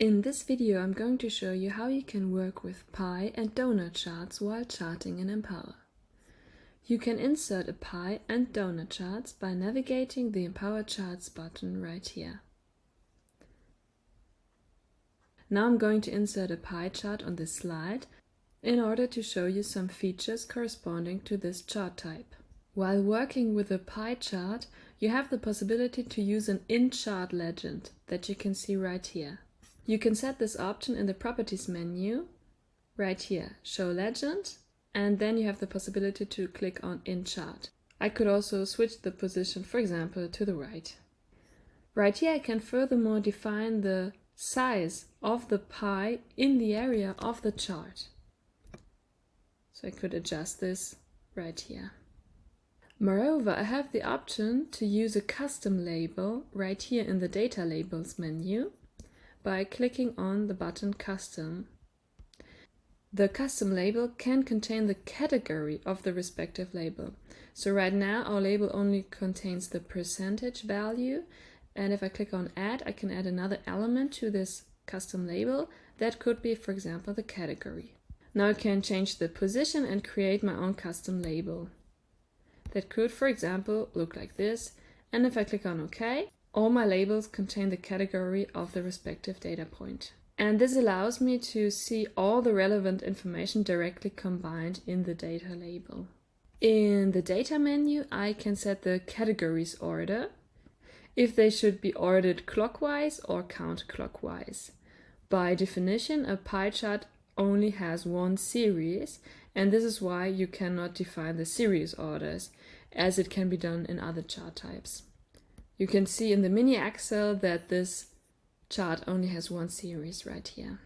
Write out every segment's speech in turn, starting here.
In this video I'm going to show you how you can work with pie and donut charts while charting in Empower. You can insert a pie and donut charts by navigating the Empower Charts button right here. Now I'm going to insert a pie chart on this slide in order to show you some features corresponding to this chart type. While working with a pie chart, you have the possibility to use an in-chart legend that you can see right here. You can set this option in the Properties menu, right here, Show Legend, and then you have the possibility to click on In Chart. I could also switch the position, for example, to the right. Right here I can furthermore define the size of the pie in the area of the chart. So I could adjust this right here. Moreover, I have the option to use a custom label right here in the Data Labels menu by clicking on the button Custom. The custom label can contain the category of the respective label. So right now our label only contains the percentage value, and if I click on Add, I can add another element to this custom label. That could be, for example, the category. Now I can change the position and create my own custom label. That could, for example, look like this, and if I click on OK, all my labels contain the category of the respective data point. And this allows me to see all the relevant information directly combined in the data label. In the Data menu, I can set the categories order, if they should be ordered clockwise or counterclockwise. By definition, a pie chart only has one series, and this is why you cannot define the series orders, as it can be done in other chart types. You can see in the mini Excel that this chart only has one series right here.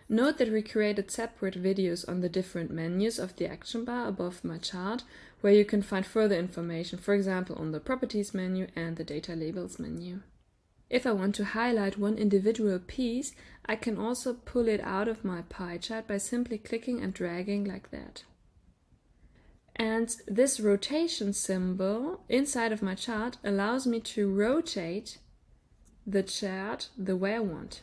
Note that we created separate videos on the different menus of the action bar above my chart, where you can find further information, for example on the Properties menu and the Data Labels menu. If I want to highlight one individual piece, I can also pull it out of my pie chart by simply clicking and dragging like that. And this rotation symbol inside of my chart allows me to rotate the chart the way I want.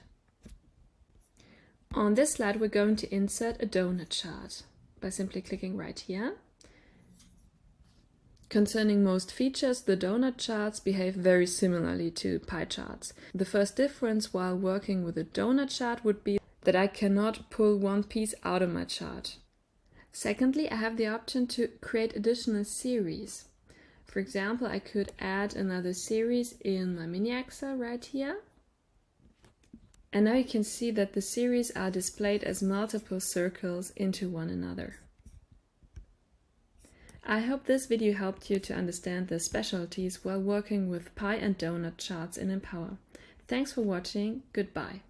On this slide we're going to insert a donut chart by simply clicking right here. Concerning most features, the donut charts behave very similarly to pie charts. The first difference while working with a donut chart would be that I cannot pull one piece out of my chart. Secondly, I have the option to create additional series. For example, I could add another series in my mini Excel right here. And now you can see that the series are displayed as multiple circles into one another. I hope this video helped you to understand the specialties while working with pie and donut charts in Empower. Thanks for watching. Goodbye.